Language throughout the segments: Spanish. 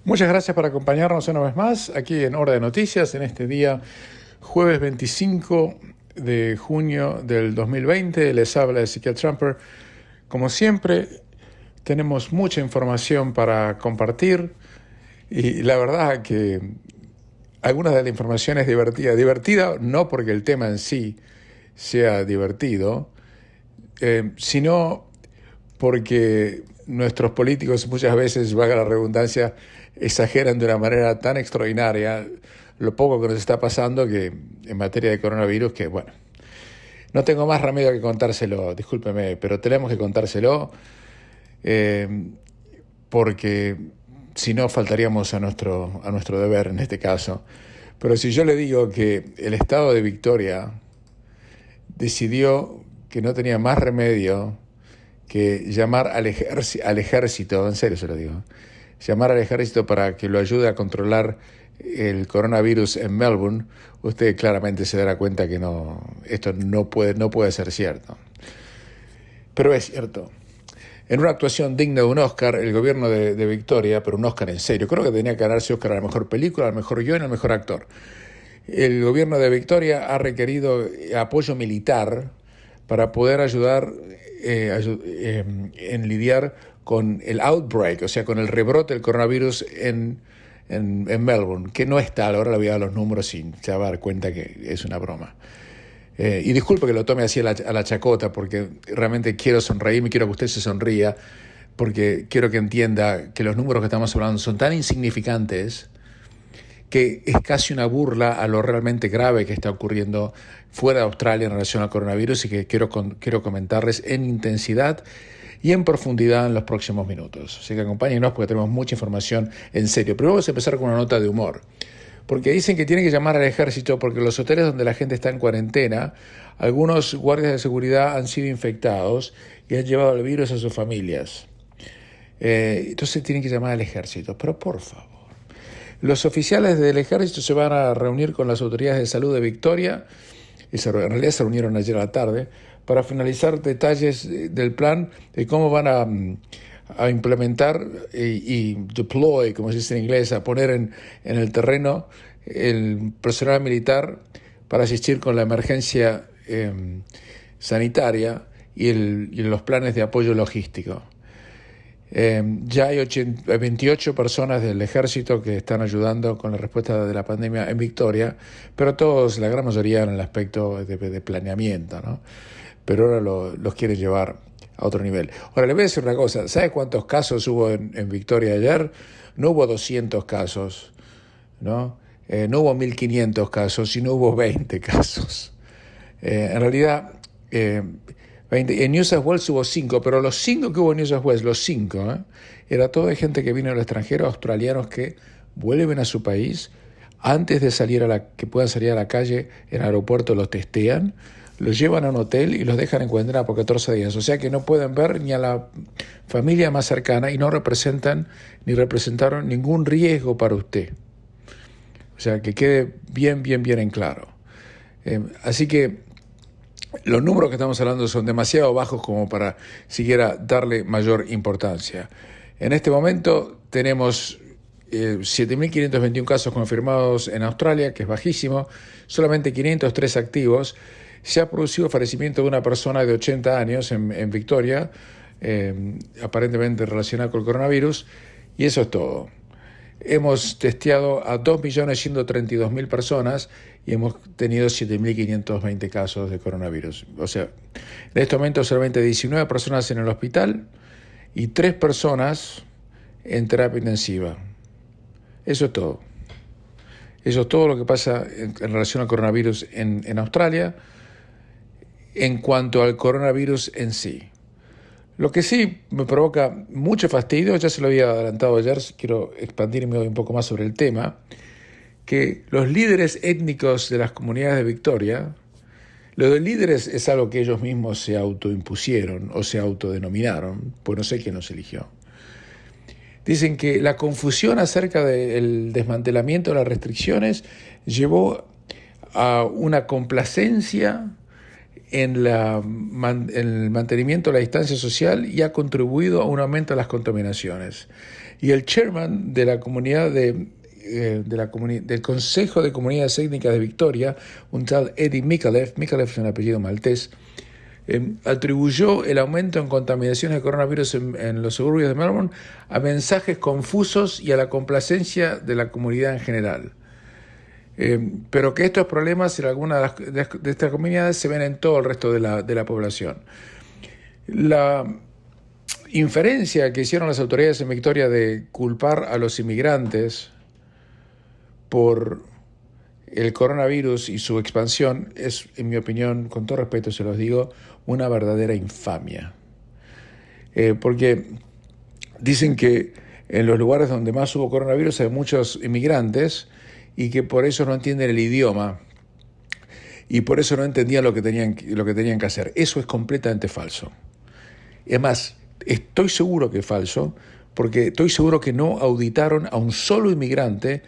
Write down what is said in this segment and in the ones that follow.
Muchas gracias por acompañarnos una vez más aquí en Hora de Noticias en este día jueves 25 de junio del 2020. Les habla Ezequiel Trumper. Como siempre, tenemos mucha información para compartir y la verdad que algunas de la información es divertida. Divertida no porque el tema en sí sea divertido, sino porque nuestros políticos muchas veces, valga la redundancia, exageran de una manera tan extraordinaria lo poco que nos está pasando que en materia de coronavirus, que bueno, no tengo más remedio que contárselo, discúlpeme, pero tenemos que contárselo porque si no faltaríamos a nuestro deber en este caso. Pero si yo le digo que el estado de Victoria decidió que no tenía más remedio que llamar al ejército, en serio se lo digo, llamar al ejército para que lo ayude a controlar el coronavirus en Melbourne, usted claramente se dará cuenta que esto no puede ser cierto. Pero es cierto. En una actuación digna de un Oscar, el gobierno de Victoria, pero un Oscar en serio, creo que tenía que ganarse Oscar a la mejor película, al mejor guion, al mejor actor. El gobierno de Victoria ha requerido apoyo militar para poder ayudar en lidiar con el outbreak, o sea, con el rebrote del coronavirus en Melbourne, que no es tal. Ahora le voy a dar los números y se va a dar cuenta que es una broma. Y disculpe que lo tome así a la chacota, porque realmente quiero sonreírme, quiero que usted se sonría, porque quiero que entienda que los números que estamos hablando son tan insignificantes que es casi una burla a lo realmente grave que está ocurriendo fuera de Australia en relación al coronavirus y que quiero comentarles en intensidad y en profundidad en los próximos minutos. Así que acompáñenos porque tenemos mucha información en serio. Pero vamos a empezar con una nota de humor, porque dicen que tienen que llamar al ejército porque en los hoteles donde la gente está en cuarentena, algunos guardias de seguridad han sido infectados y han llevado el virus a sus familias. Entonces tienen que llamar al ejército. Pero por favor, los oficiales del ejército se van a reunir con las autoridades de salud de Victoria, y en realidad se reunieron ayer a la tarde, para finalizar detalles del plan de cómo van a implementar y deploy, como se dice en inglés, a poner en el terreno el personal militar para asistir con la emergencia sanitaria y los planes de apoyo logístico. Ya hay 28 personas del ejército que están ayudando con la respuesta de la pandemia en Victoria, pero todos, la gran mayoría, en el aspecto de planeamiento, ¿no? Pero ahora los quieren llevar a otro nivel. Ahora, le voy a decir una cosa. ¿Sabe cuántos casos hubo en Victoria ayer? No hubo 200 casos, ¿no? No hubo 1.500 casos, sino hubo 20 casos. En realidad, 20, en New South Wales hubo 5, pero los 5 que hubo en New South Wales, los 5, era toda gente que vino del extranjero, australianos que vuelven a su país, antes de que puedan salir a la calle en el aeropuerto, los testean, los llevan a un hotel y los dejan en cuarentena por 14 días. O sea que no pueden ver ni a la familia más cercana y no representan ni representaron ningún riesgo para usted. O sea, que quede bien en claro. Así que los números que estamos hablando son demasiado bajos como para siquiera darle mayor importancia. En este momento tenemos 7.521 casos confirmados en Australia, que es bajísimo, solamente 503 activos. Se ha producido fallecimiento de una persona de 80 años en Victoria, aparentemente relacionada con el coronavirus, y eso es todo. Hemos testeado a 2.132.000 personas y hemos tenido 7.520 casos de coronavirus. O sea, en este momento solamente 19 personas en el hospital y 3 personas en terapia intensiva. Eso es todo. Eso es todo lo que pasa en relación al coronavirus en Australia en cuanto al coronavirus en sí. Lo que sí me provoca mucho fastidio, ya se lo había adelantado ayer, quiero expandirme hoy un poco más sobre el tema, que los líderes étnicos de las comunidades de Victoria, lo de líderes es algo que ellos mismos se autoimpusieron o se autodenominaron, pues no sé quién los eligió. Dicen que la confusión acerca del desmantelamiento de las restricciones llevó a una complacencia en el mantenimiento de la distancia social y ha contribuido a un aumento de las contaminaciones. Y el chairman de la comunidad del Consejo de Comunidades Étnicas de Victoria, un tal Eddie Micallef es un apellido maltés, atribuyó el aumento en contaminaciones de coronavirus en los suburbios de Melbourne a mensajes confusos y a la complacencia de la comunidad en general. Pero que estos problemas en algunas de estas comunidades se ven en todo el resto de la población. La inferencia que hicieron las autoridades en Victoria de culpar a los inmigrantes por el coronavirus y su expansión es, en mi opinión, con todo respeto se los digo, una verdadera infamia. Porque dicen que en los lugares donde más hubo coronavirus hay muchos inmigrantes y que por eso no entienden el idioma y por eso no entendían lo que tenían que hacer. Eso es completamente falso. Es más, estoy seguro que es falso, porque estoy seguro que no auditaron a un solo inmigrante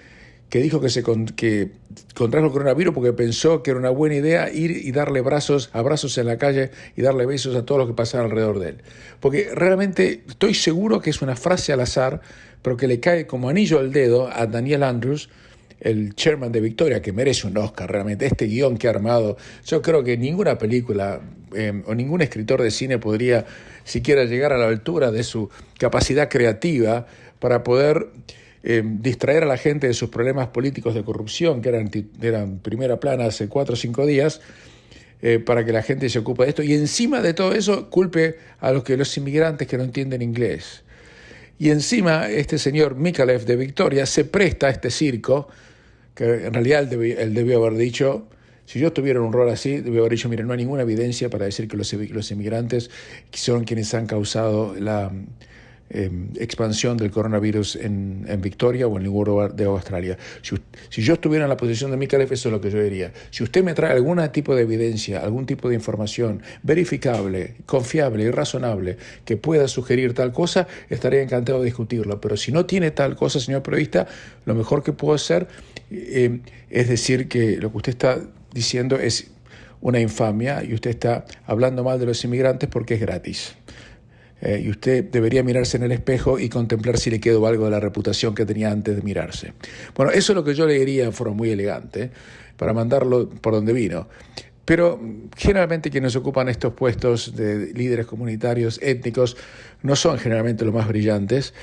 que dijo que contrajo el coronavirus porque pensó que era una buena idea ir y darle abrazos en la calle y darle besos a todos los que pasaban alrededor de él. Porque realmente estoy seguro que es una frase al azar, pero que le cae como anillo al dedo a Daniel Andrews, el chairman de Victoria, que merece un Oscar realmente. Este guión que ha armado, yo creo que ninguna película o ningún escritor de cine podría siquiera llegar a la altura de su capacidad creativa para poder distraer a la gente de sus problemas políticos de corrupción, que eran primera plana hace 4 o 5 días, para que la gente se ocupe de esto. Y encima de todo eso, culpe a los inmigrantes que no entienden inglés. Y encima, este señor Micallef de Victoria se presta a este circo, que en realidad él debió haber dicho, si yo tuviera un rol así, debió haber dicho, miren, no hay ninguna evidencia para decir que los inmigrantes son quienes han causado la expansión del coronavirus en Victoria o en ningún lugar de Australia. Si yo estuviera en la posición de Micallef, eso es lo que yo diría. Si usted me trae algún tipo de evidencia, algún tipo de información verificable, confiable y razonable que pueda sugerir tal cosa, estaría encantado de discutirlo. Pero si no tiene tal cosa, señor periodista, lo mejor que puedo hacer es decir que lo que usted está diciendo es una infamia y usted está hablando mal de los inmigrantes porque es gratis. Y usted debería mirarse en el espejo y contemplar si le quedó algo de la reputación que tenía antes de mirarse. Bueno, eso es lo que yo le diría de forma muy elegante, para mandarlo por donde vino. Pero generalmente quienes ocupan estos puestos de líderes comunitarios étnicos no son generalmente los más brillantes.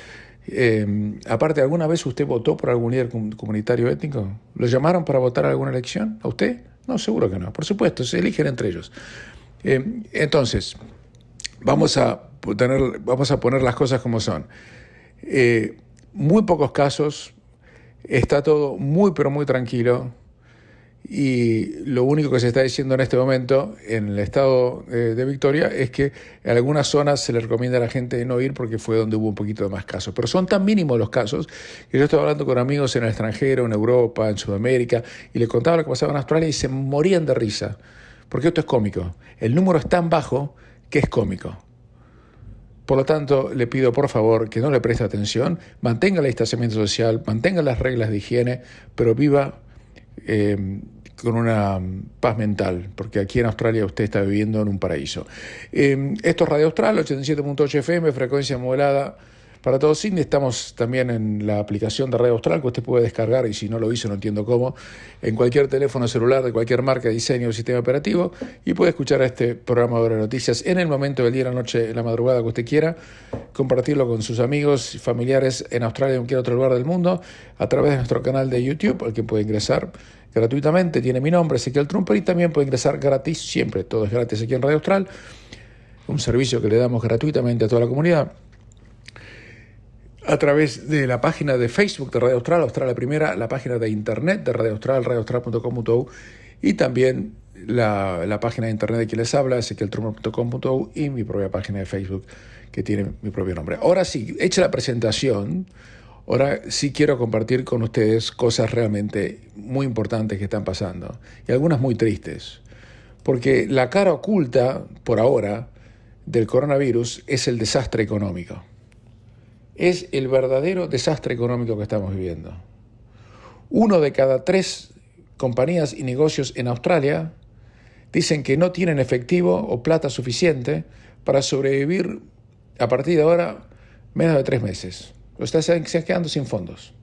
Aparte, ¿alguna vez usted votó por algún líder comunitario étnico? ¿Lo llamaron para votar a alguna elección? ¿A usted? No, seguro que no. Por supuesto, se eligen entre ellos. Entonces, vamos a poner las cosas como son. Muy pocos casos, está todo muy pero muy tranquilo y lo único que se está diciendo en este momento en el estado de Victoria es que en algunas zonas se le recomienda a la gente no ir porque fue donde hubo un poquito de más casos, pero son tan mínimos los casos que yo estoy hablando con amigos en el extranjero, en Europa, en Sudamérica, y les contaba lo que pasaba en Australia y se morían de risa, porque esto es cómico. El número es tan bajo que es cómico. Por lo tanto, le pido por favor que no le preste atención, mantenga el distanciamiento social, mantenga las reglas de higiene, pero viva con una paz mental, porque aquí en Australia usted está viviendo en un paraíso. Esto es Radio Austral, 87.8 FM, frecuencia modulada para todo Sydney. Estamos también en la aplicación de Radio Austral que usted puede descargar, y si no lo hizo no entiendo cómo, en cualquier teléfono celular de cualquier marca, diseño o sistema operativo, y puede escuchar este programa de noticias en el momento del día, la noche, en la madrugada que usted quiera, compartirlo con sus amigos y familiares en Australia o en cualquier otro lugar del mundo a través de nuestro canal de YouTube, al que puede ingresar gratuitamente. Tiene mi nombre, Ezequiel Trumper, y también puede ingresar gratis, siempre todo es gratis aquí en Radio Austral, un servicio que le damos gratuitamente a toda la comunidad, a través de la página de Facebook de Radio Austral, Austral la Primera, la página de internet de Radio Austral, radioaustral.com.au, y también la página de internet de quien les habla, ezequieltrumper.com.au, y mi propia página de Facebook que tiene mi propio nombre. Ahora sí, hecha la presentación, ahora sí quiero compartir con ustedes cosas realmente muy importantes que están pasando, y algunas muy tristes, porque la cara oculta, por ahora, del coronavirus es el desastre económico. Es el verdadero desastre económico que estamos viviendo. 1 de cada 3 compañías y negocios en Australia dicen que no tienen efectivo o plata suficiente para sobrevivir a partir de ahora menos de 3 meses. están quedando sin fondos.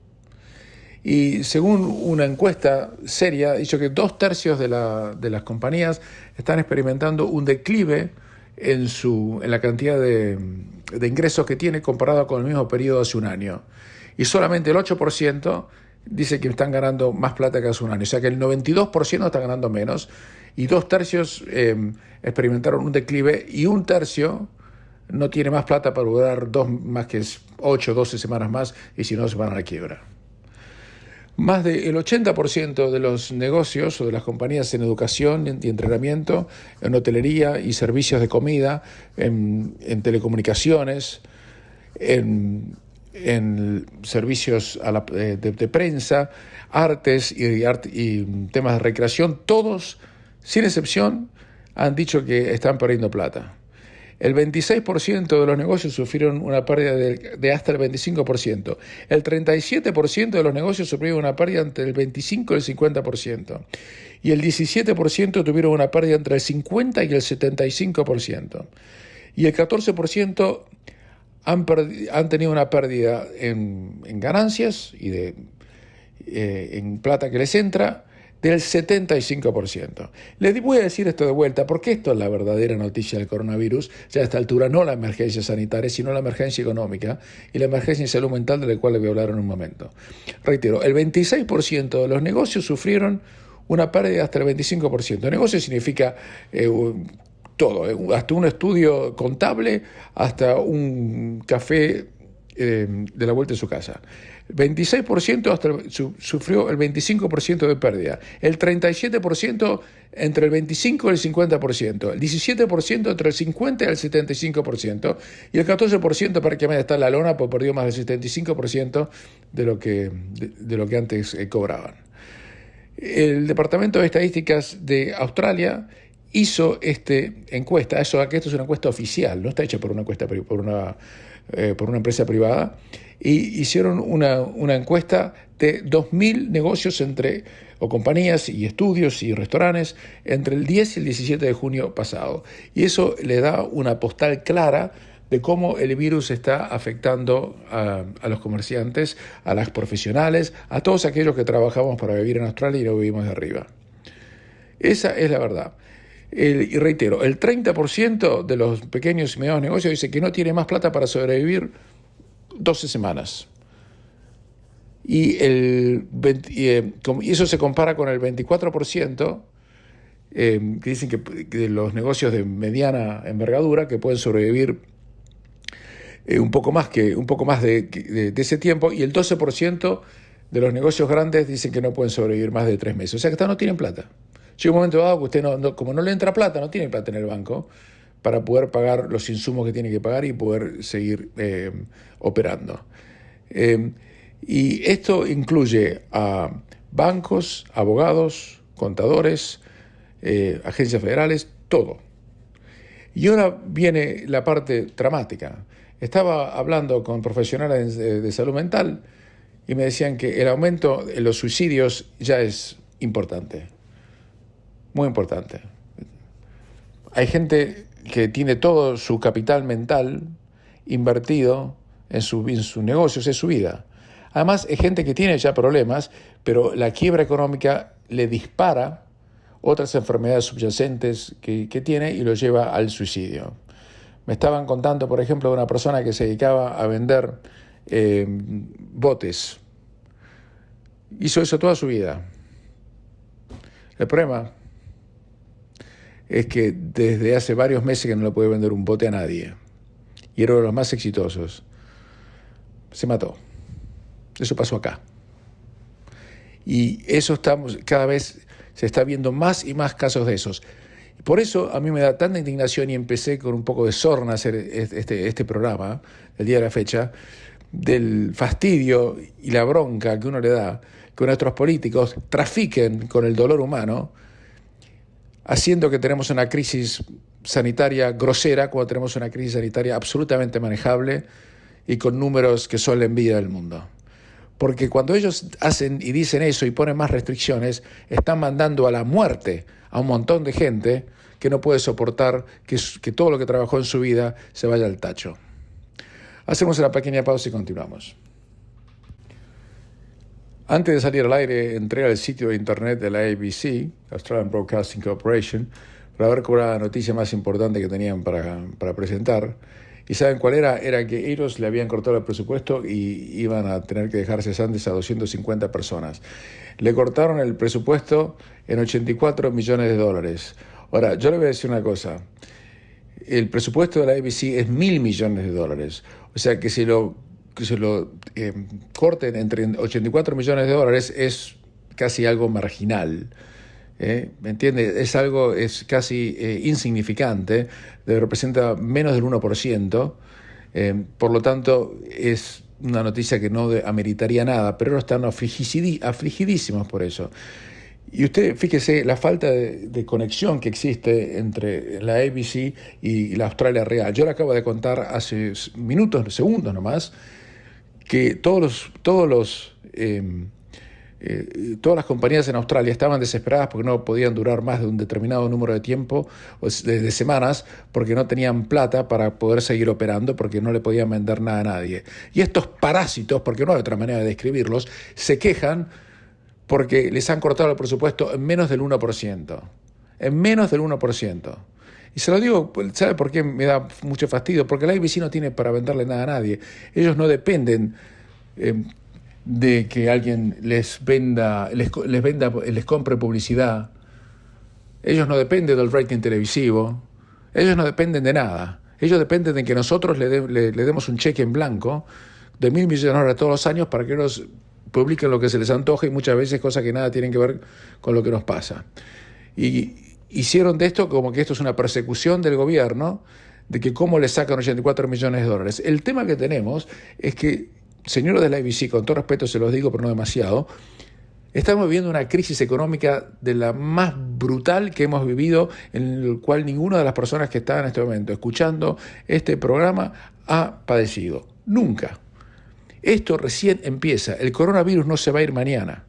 Y según una encuesta seria, ha dicho que 2/3 de las compañías están experimentando un declive en la cantidad de ingresos que tiene comparado con el mismo periodo hace un año. Y solamente el 8% dice que están ganando más plata que hace un año. O sea que el 92% está ganando menos y 2/3 experimentaron un declive y 1/3 no tiene más plata para durar más que 8 o 12 semanas más y si no se van a la quiebra. Más del 80% de los negocios o de las compañías en educación y entrenamiento, en hotelería y servicios de comida, en telecomunicaciones, en servicios de prensa, artes y temas de recreación, todos, sin excepción, han dicho que están perdiendo plata. El 26% de los negocios sufrieron una pérdida de hasta el 25%. El 37% de los negocios sufrieron una pérdida entre el 25 y el 50%. Y el 17% tuvieron una pérdida entre el 50 y el 75%. Y el 14% han tenido una pérdida en ganancias y en plata que les entra del 75%. Les voy a decir esto de vuelta porque esto es la verdadera noticia del coronavirus, ya a esta altura no la emergencia sanitaria, sino la emergencia económica y la emergencia en salud mental de la cual les voy a hablar en un momento. Reitero, el 26% de los negocios sufrieron una pérdida hasta el 25%. Negocio significa todo, hasta un estudio contable, hasta un café de la vuelta de su casa. 26% sufrió el 25% de pérdida, el 37% entre el 25 y el 50%, el 17% entre el 50 y el 75% y el 14% prácticamente está en la lona porque perdió más del 75% de lo que antes cobraban. El Departamento de Estadísticas de Australia hizo esta encuesta, esto es una encuesta oficial, no está hecha por una empresa privada, y hicieron una encuesta de 2.000 negocios o compañías y estudios y restaurantes entre el 10 y el 17 de junio pasado. Y eso le da una postal clara de cómo el virus está afectando a los comerciantes, a las profesionales, a todos aquellos que trabajamos para vivir en Australia y no vivimos de arriba. Esa es la verdad. Y reitero, el 30% de los pequeños y medianos negocios dice que no tiene más plata para sobrevivir 12 semanas. Y eso se compara con el 24% que dicen que los negocios de mediana envergadura que pueden sobrevivir un poco más de ese tiempo, y el 12% de los negocios grandes dicen que no pueden sobrevivir más de 3 meses. O sea que hasta no tienen plata. Llega un momento dado que usted como no le entra plata, no tiene plata en el banco para poder pagar los insumos que tiene que pagar y poder seguir operando. Y esto incluye a bancos, abogados, contadores, agencias federales, todo. Y ahora viene la parte dramática. Estaba hablando con profesionales de salud mental y me decían que el aumento en los suicidios ya es importante. Muy importante. Hay gente que tiene todo su capital mental invertido en sus negocios, en su vida. Además, hay gente que tiene ya problemas, pero la quiebra económica le dispara otras enfermedades subyacentes que tiene y lo lleva al suicidio. Me estaban contando, por ejemplo, de una persona que se dedicaba a vender botes. Hizo eso toda su vida. El problema es que desde hace varios meses que no le puede vender un bote a nadie. Y era uno de los más exitosos. Se mató. Eso pasó acá. Y eso cada vez se está viendo más y más casos de esos. Por eso a mí me da tanta indignación y empecé con un poco de sorna a hacer este programa, el día de la fecha, del fastidio y la bronca que uno le da que nuestros políticos trafiquen con el dolor humano, haciendo que tenemos una crisis sanitaria grosera cuando tenemos una crisis sanitaria absolutamente manejable y con números que son la envidia del mundo. Porque cuando ellos hacen y dicen eso y ponen más restricciones, están mandando a la muerte a un montón de gente que no puede soportar que todo lo que trabajó en su vida se vaya al tacho. Hacemos una pequeña pausa y continuamos. Antes de salir al aire, entré al sitio de internet de la ABC, Australian Broadcasting Corporation, para ver cuál era la noticia más importante que tenían para presentar. ¿Y saben cuál era? Era que ellos le habían cortado el presupuesto y iban a tener que dejar cesantes a 250 personas. Le cortaron el presupuesto en $84 millones. Ahora, yo le voy a decir una cosa. El presupuesto de la ABC es $1.000 millones. O sea que si lo corten entre $84 millones es casi algo marginal. ¿Me entiende? Es casi insignificante, representa menos del 1%, por lo tanto es una noticia que no ameritaría nada, pero están afligidísimos por eso. Y usted, fíjese, la falta de conexión que existe entre la ABC y la Australia real. Yo le acabo de contar hace segundos nomás, que todas las compañías en Australia estaban desesperadas porque no podían durar más de un determinado número de tiempo, de semanas, porque no tenían plata para poder seguir operando, porque no le podían vender nada a nadie. Y estos parásitos, porque no hay otra manera de describirlos, se quejan porque les han cortado el presupuesto en menos del 1%. En menos del 1%. Y se lo digo, ¿sabe por qué me da mucho fastidio? Porque la ABC no tiene para venderle nada a nadie. Ellos no dependen de que alguien les compre publicidad. Ellos no dependen del rating televisivo. Ellos no dependen de nada. Ellos dependen de que nosotros le demos un cheque en blanco de $1.000 millones todos los años para que ellos publiquen lo que se les antoje y muchas veces cosas que nada tienen que ver con lo que nos pasa. Y hicieron de esto como que esto es una persecución del gobierno, de que cómo le sacan $84 millones. El tema que tenemos es que, señores de la ABC, con todo respeto se los digo, pero no demasiado, estamos viviendo una crisis económica de la más brutal que hemos vivido, en el cual ninguna de las personas que están en este momento escuchando este programa ha padecido. Nunca. Esto recién empieza. El coronavirus no se va a ir mañana.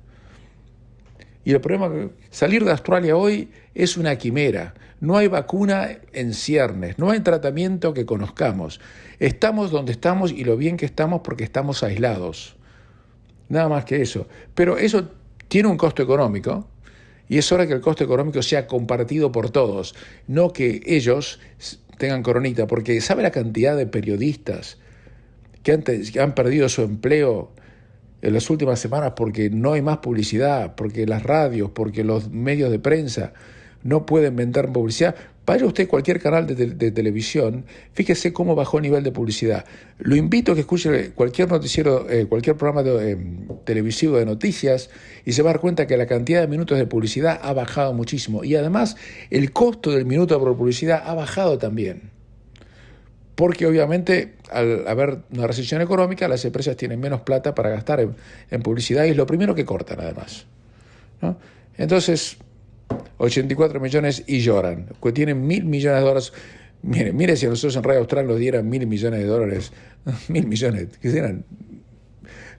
Y el problema es que salir de Australia hoy es una quimera. No hay vacuna en ciernes, no hay tratamiento que conozcamos. Estamos donde estamos y lo bien que estamos porque estamos aislados. Nada más que eso. Pero eso tiene un costo económico y es hora que el costo económico sea compartido por todos, no que ellos tengan coronita, porque ¿sabe la cantidad de periodistas que han perdido su empleo en las últimas semanas porque no hay más publicidad, porque las radios, porque los medios de prensa no pueden vender publicidad? Vaya usted a cualquier canal de televisión, fíjese cómo bajó el nivel de publicidad. Lo invito a que escuche cualquier noticiero, cualquier programa televisivo de noticias y se va a dar cuenta que la cantidad de minutos de publicidad ha bajado muchísimo. Y además el costo del minuto por publicidad ha bajado también. Porque obviamente al haber una recesión económica, las empresas tienen menos plata para gastar en publicidad y es lo primero que cortan además, ¿no? Entonces, 84 millones y lloran, que tienen $1.000 millones. Mire, si a nosotros en Radio Austral nos dieran $1.000 millones, $1.000 millones,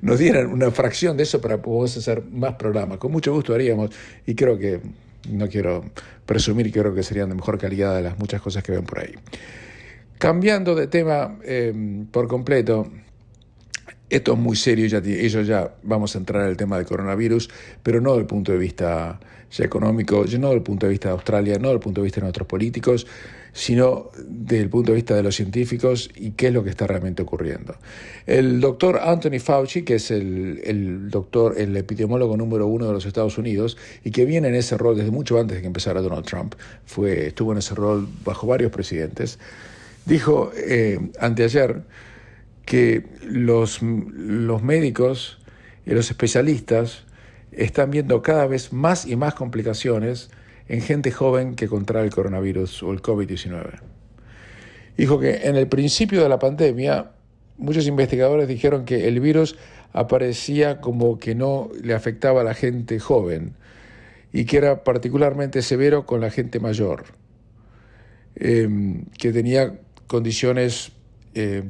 nos dieran una fracción de eso para poder hacer más programas. Con mucho gusto haríamos, y creo que, no quiero presumir, creo que serían de mejor calidad de las muchas cosas que ven por ahí. Cambiando de tema por completo, esto es muy serio, ya vamos a entrar en el tema del coronavirus, pero no desde el punto de vista ya económico, no desde el punto de vista de Australia, no desde el punto de vista de nuestros políticos, sino desde el punto de vista de los científicos y qué es lo que está realmente ocurriendo. El doctor Anthony Fauci, que es el epidemiólogo número 1 de los Estados Unidos y que viene en ese rol desde mucho antes de que empezara Donald Trump, estuvo en ese rol bajo varios presidentes, dijo anteayer que los médicos y los especialistas están viendo cada vez más y más complicaciones en gente joven que contrae el coronavirus o el COVID-19. Dijo que en el principio de la pandemia muchos investigadores dijeron que el virus aparecía como que no le afectaba a la gente joven y que era particularmente severo con la gente mayor, que tenía condiciones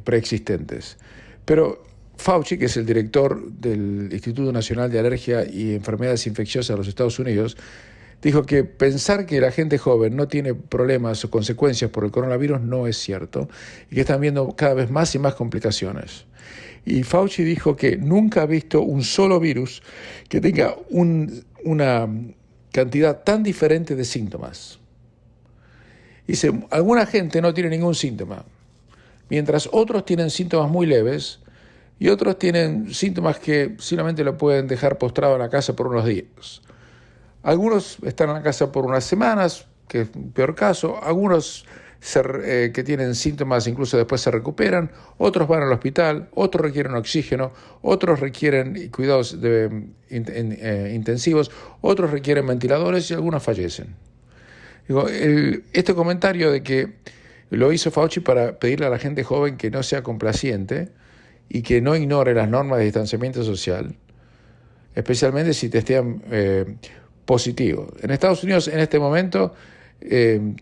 preexistentes. Pero Fauci, que es el director del Instituto Nacional de Alergia y Enfermedades Infecciosas de los Estados Unidos, dijo que pensar que la gente joven no tiene problemas o consecuencias por el coronavirus no es cierto y que están viendo cada vez más y más complicaciones. Y Fauci dijo que nunca ha visto un solo virus que tenga una cantidad tan diferente de síntomas. Dice, alguna gente no tiene ningún síntoma, mientras otros tienen síntomas muy leves y otros tienen síntomas que simplemente lo pueden dejar postrado en la casa por unos días. Algunos están en la casa por unas semanas, que es un peor caso. Algunos que tienen síntomas incluso después se recuperan. Otros van al hospital, otros requieren oxígeno, otros requieren cuidados intensivos, otros requieren ventiladores y algunos fallecen. Digo, este comentario de que lo hizo Fauci para pedirle a la gente joven que no sea complaciente y que no ignore las normas de distanciamiento social, especialmente si testean positivo. En Estados Unidos en este momento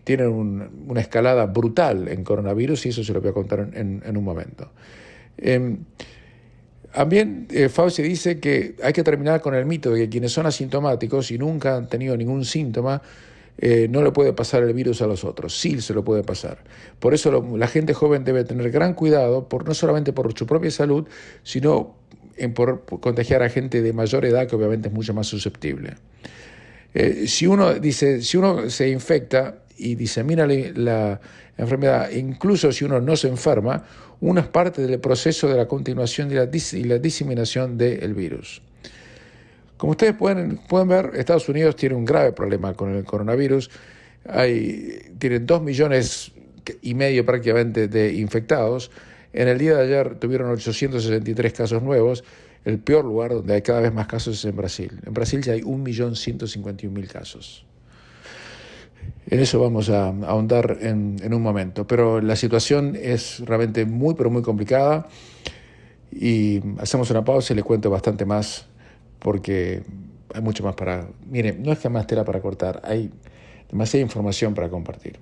tienen una escalada brutal en coronavirus y eso se lo voy a contar en un momento. También Fauci dice que hay que terminar con el mito de que quienes son asintomáticos y nunca han tenido ningún síntoma no le puede pasar el virus a los otros. Sí se lo puede pasar. Por eso la gente joven debe tener gran cuidado, no solamente por su propia salud, sino por contagiar a gente de mayor edad que obviamente es mucho más susceptible. Si uno se infecta y disemina la enfermedad, incluso si uno no se enferma, uno es parte del proceso de la continuación y la diseminación del virus. Como ustedes pueden ver, Estados Unidos tiene un grave problema con el coronavirus. Tienen 2,5 millones prácticamente de infectados. En el día de ayer tuvieron 863 casos nuevos. El peor lugar donde hay cada vez más casos es en Brasil. En Brasil ya hay 1.151.000 casos. En eso vamos a ahondar en un momento. Pero la situación es realmente muy, pero muy complicada. Y hacemos una pausa y les cuento bastante más porque hay mucho más para... Miren, no es que hay más tela para cortar, hay demasiada información para compartir.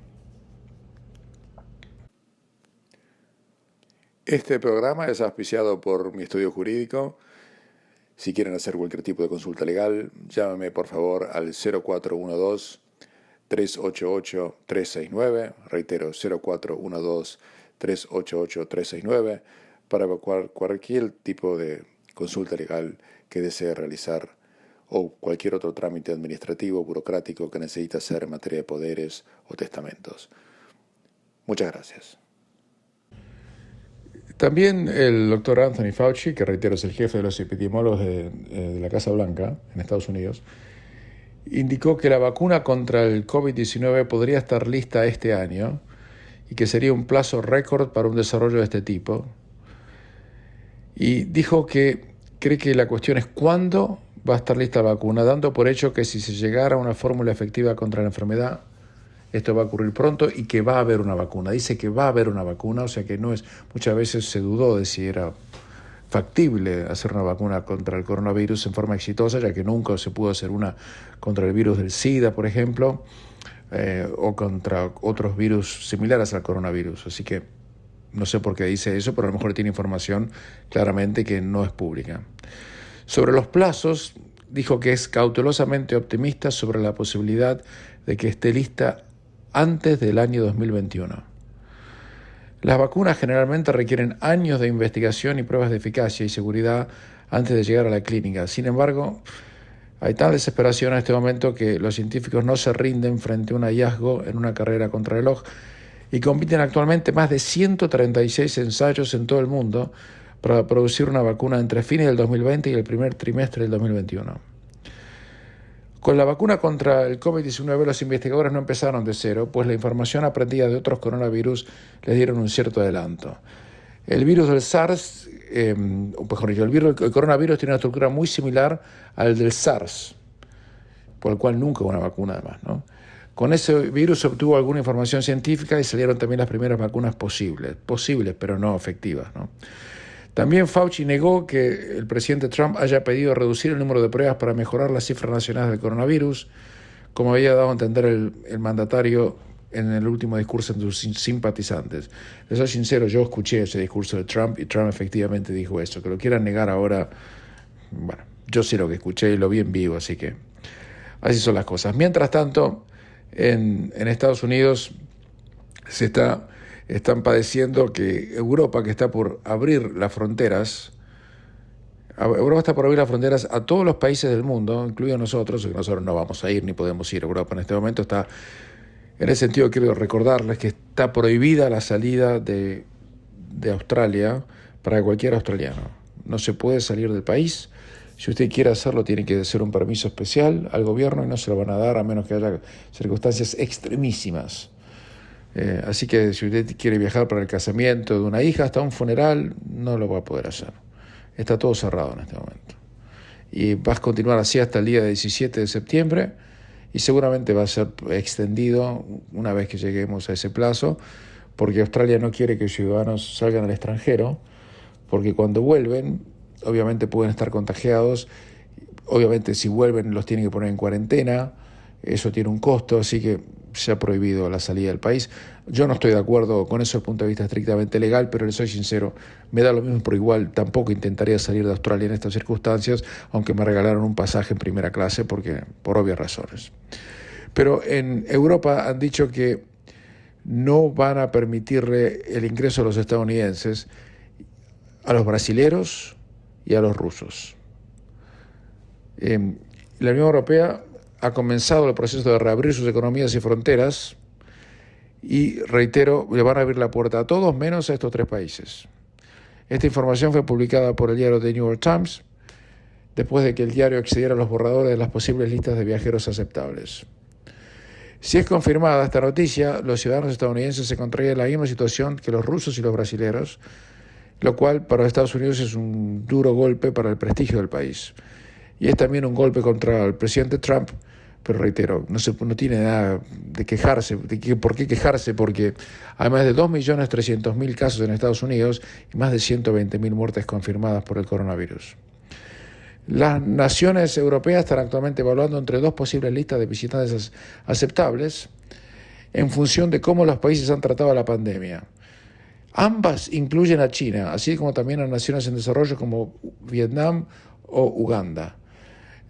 Este programa es auspiciado por mi estudio jurídico. Si quieren hacer cualquier tipo de consulta legal, llámame por favor al 0412-388-369, reitero, 0412-388-369, para evacuar cualquier tipo de consulta legal que desee realizar o cualquier otro trámite administrativo o burocrático que necesite hacer en materia de poderes o testamentos. Muchas gracias. También el doctor Anthony Fauci, que reitero es el jefe de los epidemiólogos de la Casa Blanca en Estados Unidos, indicó que la vacuna contra el COVID-19 podría estar lista este año y que sería un plazo récord para un desarrollo de este tipo. Y dijo que cree que la cuestión es cuándo va a estar lista la vacuna, dando por hecho que si se llegara a una fórmula efectiva contra la enfermedad, esto va a ocurrir pronto y que va a haber una vacuna. Dice que va a haber una vacuna, o sea que no es... Muchas veces se dudó de si era factible hacer una vacuna contra el coronavirus en forma exitosa, ya que nunca se pudo hacer una contra el virus del SIDA, por ejemplo, o contra otros virus similares al coronavirus. Así que no sé por qué dice eso, pero a lo mejor tiene información claramente que no es pública. Sobre los plazos, dijo que es cautelosamente optimista sobre la posibilidad de que esté lista antes del año 2021. Las vacunas generalmente requieren años de investigación y pruebas de eficacia y seguridad antes de llegar a la clínica. Sin embargo, hay tal desesperación en este momento que los científicos no se rinden frente a un hallazgo en una carrera contrarreloj y compiten actualmente más de 136 ensayos en todo el mundo para producir una vacuna entre fines del 2020 y el primer trimestre del 2021. Con la vacuna contra el COVID-19 los investigadores no empezaron de cero, pues la información aprendida de otros coronavirus les dieron un cierto adelanto. El virus del SARS, el coronavirus tiene una estructura muy similar al del SARS, por el cual nunca hubo una vacuna además, ¿no? Con ese virus se obtuvo alguna información científica y salieron también las primeras vacunas posibles, pero no efectivas, ¿no? También Fauci negó que el presidente Trump haya pedido reducir el número de pruebas para mejorar las cifras nacionales del coronavirus, como había dado a entender el mandatario en el último discurso de sus simpatizantes. Les soy sincero, yo escuché ese discurso de Trump y Trump efectivamente dijo eso. Que lo quieran negar ahora, bueno, yo sé lo que escuché y lo vi en vivo, así que... Así son las cosas. Mientras tanto, en Estados Unidos están padeciendo que Europa, que está por abrir las fronteras, Europa está por abrir las fronteras a todos los países del mundo, incluidos nosotros, que nosotros no vamos a ir ni podemos ir a Europa en este momento. En ese sentido quiero recordarles que está prohibida la salida de Australia para cualquier australiano. No se puede salir del país. Si usted quiere hacerlo, tiene que hacer un permiso especial al gobierno y no se lo van a dar a menos que haya circunstancias extremísimas. Así que si usted quiere viajar para el casamiento de una hija hasta un funeral, no lo va a poder hacer. Está todo cerrado en este momento. Y vas a continuar así hasta el día 17 de septiembre y seguramente va a ser extendido una vez que lleguemos a ese plazo, porque Australia no quiere que ciudadanos salgan al extranjero, porque cuando vuelven, obviamente pueden estar contagiados. Obviamente si vuelven los tienen que poner en cuarentena, eso tiene un costo, así que se ha prohibido la salida del país. Yo no estoy de acuerdo con eso desde el punto de vista estrictamente legal, pero le soy sincero, me da lo mismo, por igual tampoco intentaría salir de Australia en estas circunstancias, aunque me regalaron un pasaje en primera clase por obvias razones. Pero en Europa han dicho que no van a permitirle el ingreso a los estadounidenses, a los brasileros y a los rusos. La Unión Europea ha comenzado el proceso de reabrir sus economías y fronteras y, reitero, le van a abrir la puerta a todos menos a estos 3 países. Esta información fue publicada por el diario The New York Times después de que el diario accediera a los borradores de las posibles listas de viajeros aceptables. Si es confirmada esta noticia, los ciudadanos estadounidenses se encontrarían en la misma situación que los rusos y los brasileños, lo cual para Estados Unidos es un duro golpe para el prestigio del país. Y es también un golpe contra el presidente Trump, pero reitero, no tiene nada de quejarse. ¿Por qué quejarse? Porque hay más de 2.300.000 casos en Estados Unidos y más de 120.000 muertes confirmadas por el coronavirus. Las naciones europeas están actualmente evaluando entre 2 posibles listas de visitantes aceptables en función de cómo los países han tratado la pandemia. Ambas incluyen a China, así como también a naciones en desarrollo como Vietnam o Uganda.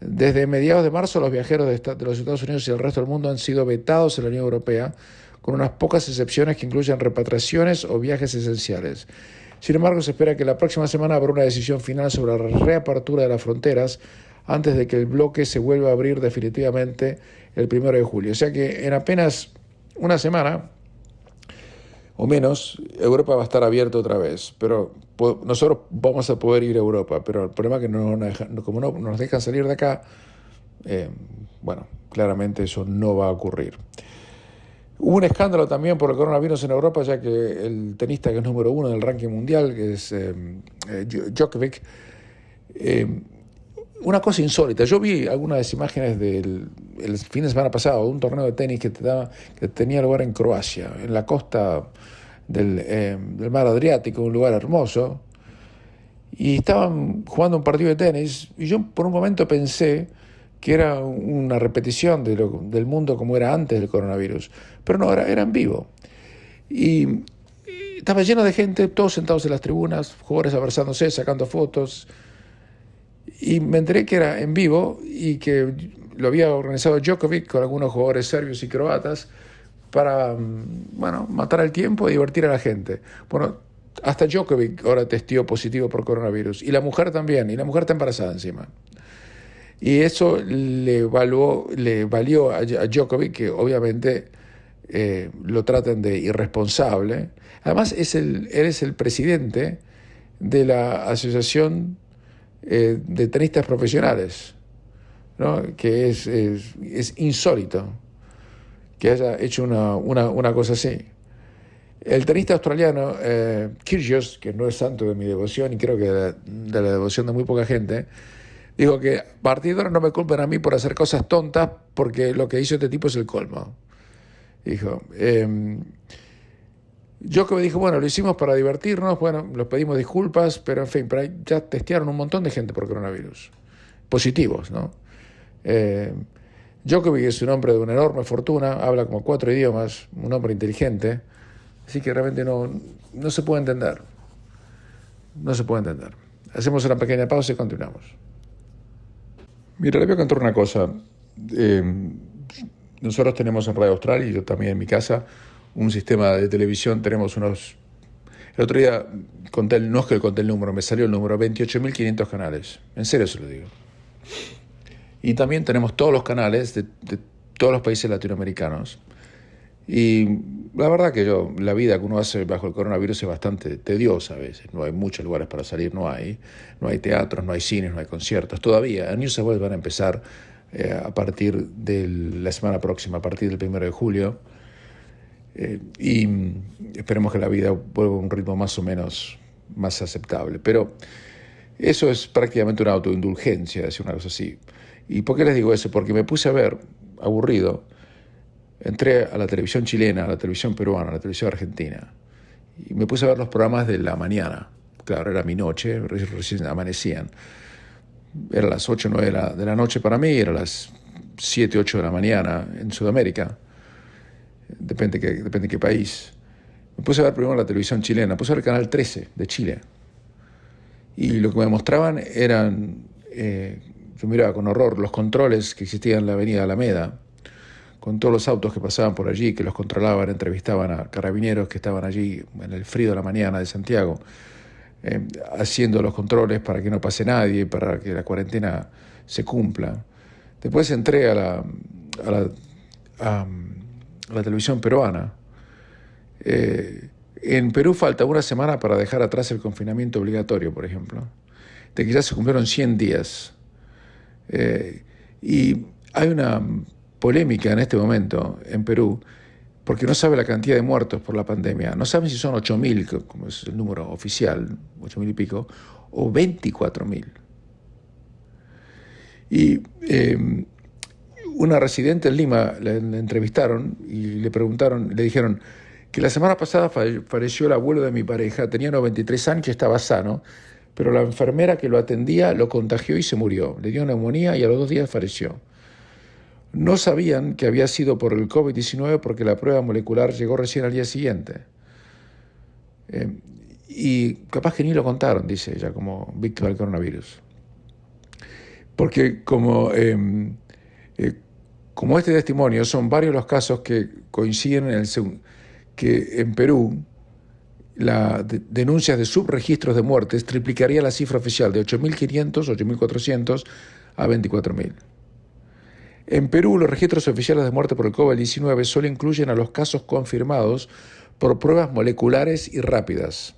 Desde mediados de marzo, los viajeros de los Estados Unidos y el resto del mundo han sido vetados en la Unión Europea, con unas pocas excepciones que incluyen repatriaciones o viajes esenciales. Sin embargo, se espera que la próxima semana habrá una decisión final sobre la reapertura de las fronteras antes de que el bloque se vuelva a abrir definitivamente el 1 de julio. O sea que en apenas una semana o menos, Europa va a estar abierta otra vez, pero nosotros vamos a poder ir a Europa, pero el problema es que como no nos dejan salir de acá, claramente eso no va a ocurrir. Hubo un escándalo también por el coronavirus en Europa, ya que el tenista que es número 1 del ranking mundial, que es Djokovic, una cosa insólita. Yo vi algunas imágenes del fin de semana pasado, un torneo de tenis que tenía lugar en Croacia, en la costa del mar Adriático, un lugar hermoso, y estaban jugando un partido de tenis, y yo por un momento pensé que era una repetición del mundo como era antes del coronavirus, pero no, era en vivo. Y estaba lleno de gente, todos sentados en las tribunas, jugadores abrazándose, sacando fotos, y me enteré que era en vivo y que lo había organizado Djokovic con algunos jugadores serbios y croatas para, matar el tiempo y divertir a la gente. Bueno, hasta Djokovic ahora testió positivo por coronavirus, y la mujer también, y la mujer está embarazada encima. Y eso le valió a Djokovic, que obviamente lo tratan de irresponsable. Además, él es el presidente de la Asociación de Tenistas Profesionales, ¿no? Que es insólito que haya hecho una cosa así. El tenista australiano Kyrgios, que no es santo de mi devoción y creo que de la devoción de muy poca gente, dijo que a partir de ahora no me culpen a mí por hacer cosas tontas porque lo que hizo este tipo es el colmo. Dijo. Djokovic dijo, bueno, lo hicimos para divertirnos, los pedimos disculpas, pero en fin, pero ya testearon un montón de gente por coronavirus, positivos, ¿no? Djokovic es un hombre de una enorme fortuna, habla como 4 idiomas, un hombre inteligente, así que realmente no se puede entender. No se puede entender. Hacemos una pequeña pausa y continuamos. Mira, le voy a contar una cosa. nosotros tenemos en Radio Austral, y yo también en mi casa, un sistema de televisión. Tenemos unos... El otro día conté, no es que conté el número, me salió el número, 28.500 canales. En serio se lo digo. Y también tenemos todos los canales de todos los países latinoamericanos. Y la verdad que la vida que uno hace bajo el coronavirus es bastante tediosa a veces. No hay muchos lugares para salir, no hay teatros, no hay cines, no hay conciertos. Todavía, en New South Wales van a empezar a partir de la semana próxima, a partir del 1 de julio. Y esperemos que la vida vuelva a un ritmo más o menos más aceptable. Pero eso es prácticamente una autoindulgencia, decir una cosa así. ¿Y por qué les digo eso? Porque me puse a ver, aburrido, entré a la televisión chilena, a la televisión peruana, a la televisión argentina, y me puse a ver los programas de la mañana. Claro, era mi noche, recién amanecían. Era las 8 o 9 de la noche para mí, era las 7, 8 de la mañana en Sudamérica. Depende de qué país. Me puse a ver primero la televisión chilena, puse a ver el canal 13 de Chile. Y lo que me mostraban eran, yo miraba con horror los controles que existían en la avenida Alameda, con todos los autos que pasaban por allí, que los controlaban, entrevistaban a carabineros que estaban allí en el frío de la mañana de Santiago, haciendo los controles para que no pase nadie, para que la cuarentena se cumpla. Después entré a la televisión peruana. En Perú falta una semana para dejar atrás el confinamiento obligatorio, por ejemplo, de que ya se cumplieron 100 días. Y hay una polémica en este momento en Perú, porque no sabe la cantidad de muertos por la pandemia. No saben si son 8.000, como es el número oficial, 8.000 y pico, o 24.000. Y una residente en Lima le entrevistaron y le preguntaron, le dijeron que la semana pasada falleció el abuelo de mi pareja, tenía 93 años y estaba sano, pero la enfermera que lo atendía lo contagió y se murió. Le dio neumonía y a los 2 días falleció. No sabían que había sido por el COVID-19 porque la prueba molecular llegó recién al día siguiente. Y capaz que ni lo contaron, dice ella, como víctima del coronavirus. Porque como este testimonio, son varios los casos que coinciden que en Perú las denuncias de subregistros de muertes triplicaría la cifra oficial de 8.500, 8.400 a 24.000. En Perú, los registros oficiales de muerte por el COVID-19 solo incluyen a los casos confirmados por pruebas moleculares y rápidas.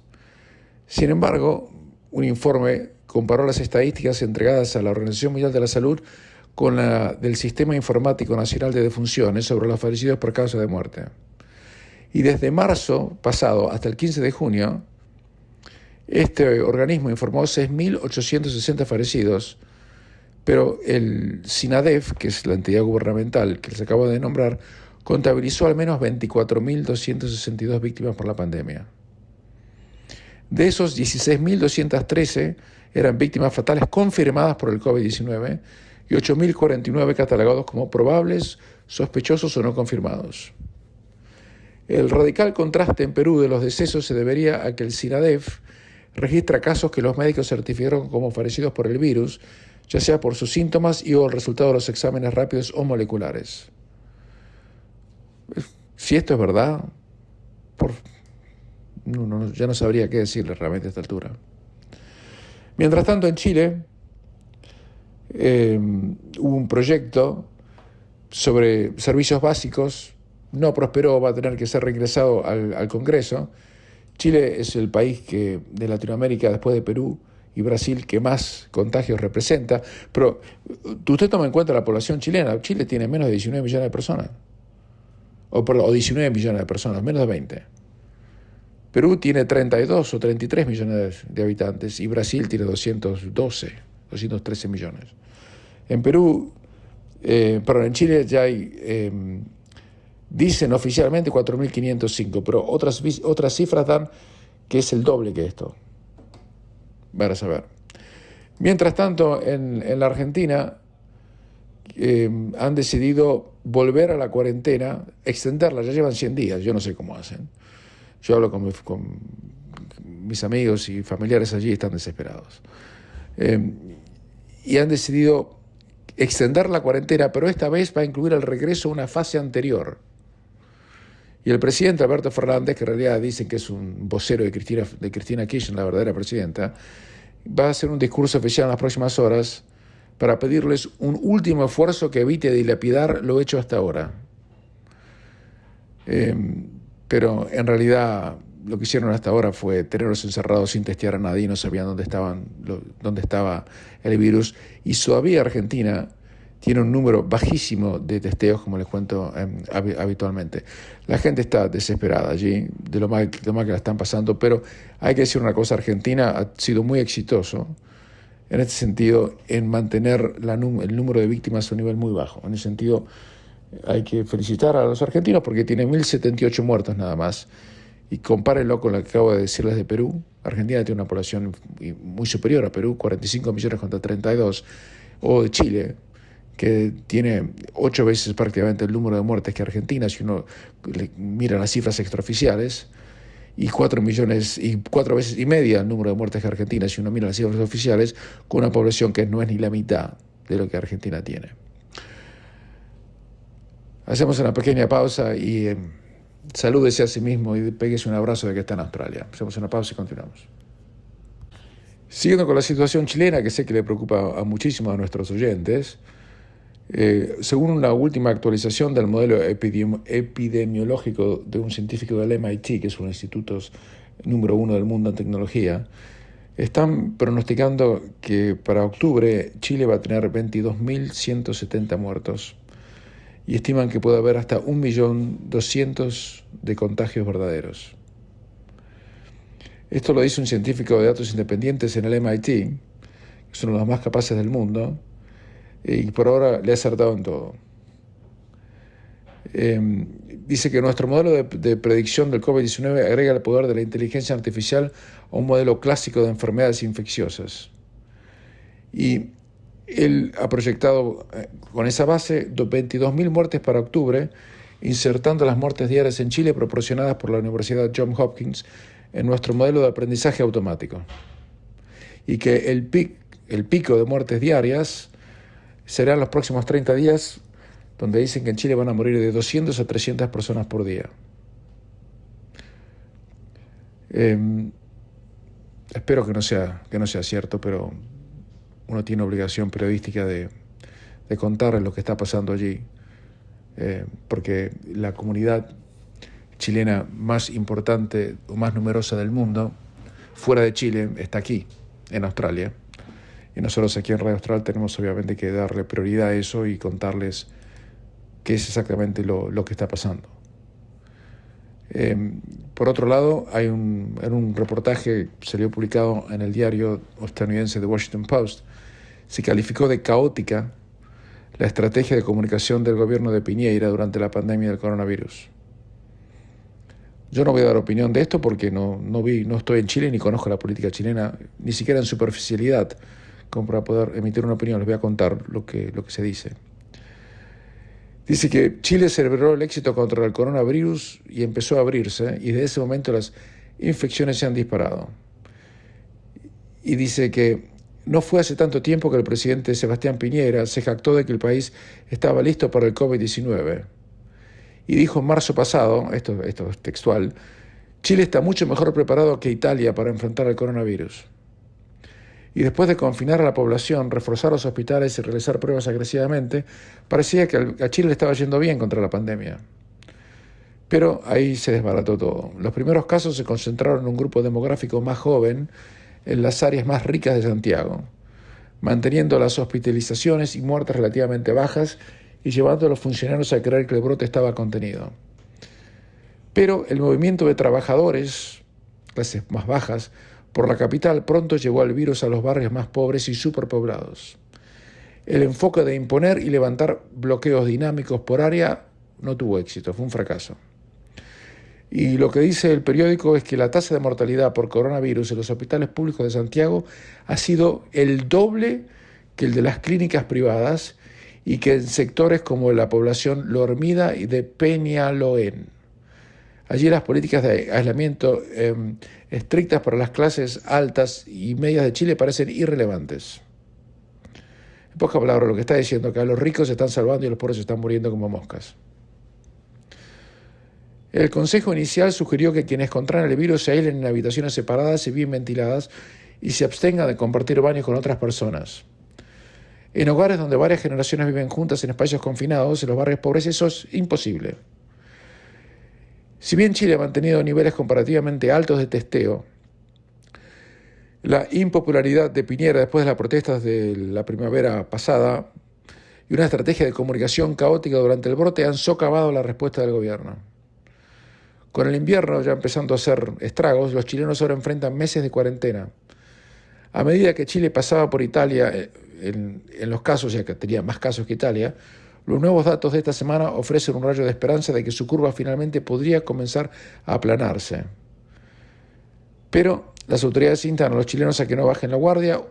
Sin embargo, un informe comparó las estadísticas entregadas a la Organización Mundial de la Salud con la del Sistema Informático Nacional de Defunciones sobre los fallecidos por causa de muerte. Y desde marzo pasado hasta el 15 de junio, este organismo informó 6.860 fallecidos, pero el SINADEF, que es la entidad gubernamental que les acabo de nombrar, contabilizó al menos 24.262 víctimas por la pandemia. De esos, 16.213 eran víctimas fatales confirmadas por el COVID-19 y 8.049 catalogados como probables, sospechosos o no confirmados. El radical contraste en Perú de los decesos se debería a que el SINADEF registra casos que los médicos certificaron como fallecidos por el virus, ya sea por sus síntomas y o el resultado de los exámenes rápidos o moleculares. Si esto es verdad, ya no sabría qué decirle realmente a esta altura. Mientras tanto, en Chile hubo un proyecto sobre servicios básicos, no prosperó, va a tener que ser regresado al Congreso. Chile es el país de Latinoamérica, después de Perú y Brasil, que más contagios representa, pero usted toma en cuenta la población chilena. Chile tiene menos de 19 millones de personas, o 19 millones de personas, menos de 20. Perú tiene 32 o 33 millones de habitantes y Brasil tiene 213 millones. En en Chile ya hay, dicen oficialmente 4.505, pero otras cifras dan que es el doble que esto. Van a saber. Mientras tanto, en la Argentina han decidido volver a la cuarentena, extenderla, ya llevan 100 días, yo no sé cómo hacen. Yo hablo con mis amigos y familiares allí, están desesperados. Y han decidido extender la cuarentena, pero esta vez va a incluir el regreso a una fase anterior. Y el presidente Alberto Fernández, que en realidad dicen que es un vocero de Cristina Kirchner, la verdadera presidenta, va a hacer un discurso oficial en las próximas horas para pedirles un último esfuerzo que evite dilapidar lo hecho hasta ahora. Pero en realidad lo que hicieron hasta ahora fue tenerlos encerrados sin testear a nadie, no sabían dónde estaba el virus. Y todavía Argentina tiene un número bajísimo de testeos, como les cuento habitualmente. La gente está desesperada allí, de lo mal que la están pasando, pero hay que decir una cosa, Argentina ha sido muy exitoso en este sentido, en mantener el número de víctimas a un nivel muy bajo. En ese sentido, hay que felicitar a los argentinos porque tienen 1.078 muertos nada más. Y compárenlo con lo que acabo de decirles de Perú. Argentina tiene una población muy superior a Perú, 45 millones contra 32, o de Chile, que tiene 8 veces prácticamente el número de muertes que Argentina, si uno mira las cifras extraoficiales, y 4 veces y media el número de muertes que Argentina, si uno mira las cifras oficiales, con una población que no es ni la mitad de lo que Argentina tiene. Hacemos una pequeña pausa y salúdese a sí mismo y péguese un abrazo de que está en Australia. Hacemos una pausa y continuamos. Siguiendo con la situación chilena, que sé que le preocupa a muchísimos de nuestros oyentes, según una última actualización del modelo epidemiológico de un científico del MIT, que es uno de los institutos número 1 del mundo en tecnología, están pronosticando que para octubre Chile va a tener 22.170 muertos y estiman que puede haber hasta 1.200.000 de contagios verdaderos. Esto lo dice un científico de datos independientes en el MIT, que es uno de los más capaces del mundo, y por ahora le ha acertado en todo. Dice que nuestro modelo de predicción del COVID-19 agrega el poder de la inteligencia artificial a un modelo clásico de enfermedades infecciosas. Y él ha proyectado con esa base 22.000 muertes para octubre, insertando las muertes diarias en Chile proporcionadas por la Universidad Johns Hopkins en nuestro modelo de aprendizaje automático. Y que el pico de muertes diarias será en los próximos 30 días, donde dicen que en Chile van a morir de 200 a 300 personas por día. Espero que no sea cierto, pero uno tiene obligación periodística de contarles lo que está pasando allí, porque la comunidad chilena más importante o más numerosa del mundo, fuera de Chile, está aquí, en Australia. Y nosotros aquí en Radio Austral tenemos obviamente que darle prioridad a eso y contarles qué es exactamente lo que está pasando. Por otro lado, en un reportaje que salió publicado en el diario estadounidense The Washington Post, se calificó de caótica la estrategia de comunicación del gobierno de Piñera durante la pandemia del coronavirus. Yo no voy a dar opinión de esto porque no estoy en Chile ni conozco la política chilena, ni siquiera en superficialidad, como para poder emitir una opinión. Les voy a contar lo que se dice. Dice que Chile celebró el éxito contra el coronavirus y empezó a abrirse, y desde ese momento las infecciones se han disparado. Y dice que no fue hace tanto tiempo que el presidente Sebastián Piñera se jactó de que el país estaba listo para el COVID-19. Y dijo en marzo pasado, esto es textual, Chile está mucho mejor preparado que Italia para enfrentar el coronavirus. Y después de confinar a la población, reforzar los hospitales y realizar pruebas agresivamente, parecía que a Chile le estaba yendo bien contra la pandemia. Pero ahí se desbarató todo. Los primeros casos se concentraron en un grupo demográfico más joven en las áreas más ricas de Santiago, manteniendo las hospitalizaciones y muertes relativamente bajas y llevando a los funcionarios a creer que el brote estaba contenido. Pero el movimiento de trabajadores, clases más bajas, por la capital pronto llevó al virus a los barrios más pobres y superpoblados. El enfoque de imponer y levantar bloqueos dinámicos por área no tuvo éxito, fue un fracaso. Y lo que dice el periódico es que la tasa de mortalidad por coronavirus en los hospitales públicos de Santiago ha sido el doble que el de las clínicas privadas y que en sectores como la población Lormida y de Peñalolén. Allí las políticas de aislamiento estrictas para las clases altas y medias de Chile parecen irrelevantes. En pocas palabras, lo que está diciendo es que a los ricos se están salvando y los pobres se están muriendo como moscas. El consejo inicial sugirió que quienes contraen el virus se aíslen en habitaciones separadas y bien ventiladas y se abstengan de compartir baños con otras personas. En hogares donde varias generaciones viven juntas en espacios confinados, en los barrios pobres, eso es imposible. Si bien Chile ha mantenido niveles comparativamente altos de testeo, la impopularidad de Piñera después de las protestas de la primavera pasada y una estrategia de comunicación caótica durante el brote han socavado la respuesta del gobierno. Con el invierno ya empezando a hacer estragos, los chilenos ahora enfrentan meses de cuarentena. A medida que Chile pasaba por Italia en los casos, ya que tenía más casos que Italia, los nuevos datos de esta semana ofrecen un rayo de esperanza de que su curva finalmente podría comenzar a aplanarse. Pero las autoridades instan a los chilenos a que no bajen la guardia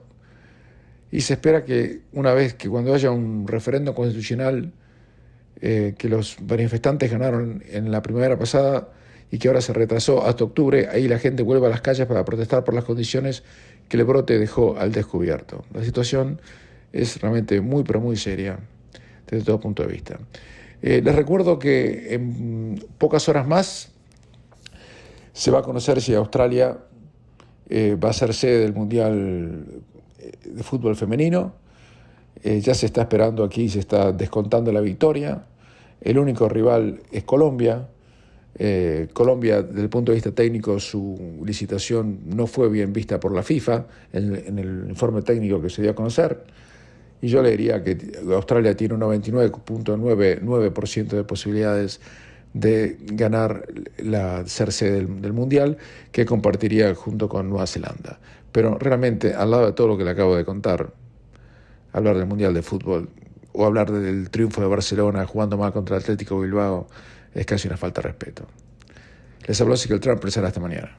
y se espera que cuando haya un referéndum constitucional que los manifestantes ganaron en la primavera pasada y que ahora se retrasó hasta octubre, ahí la gente vuelva a las calles para protestar por las condiciones que el brote dejó al descubierto. La situación es realmente muy, pero muy seria desde todo punto de vista. Les recuerdo que en pocas horas más se va a conocer si Australia va a ser sede del Mundial de Fútbol Femenino. Ya se está esperando aquí, se está descontando la victoria. El único rival es Colombia. Colombia, desde el punto de vista técnico, su licitación no fue bien vista por la FIFA en el informe técnico que se dio a conocer. Y yo le diría que Australia tiene un 99.99% de posibilidades de ganar ser sede del Mundial, que compartiría junto con Nueva Zelanda. Pero realmente, al lado de todo lo que le acabo de contar, hablar del Mundial de Fútbol o hablar del triunfo de Barcelona jugando mal contra el Atlético Bilbao es casi una falta de respeto. Les habló Ezequiel Trump, será hasta mañana.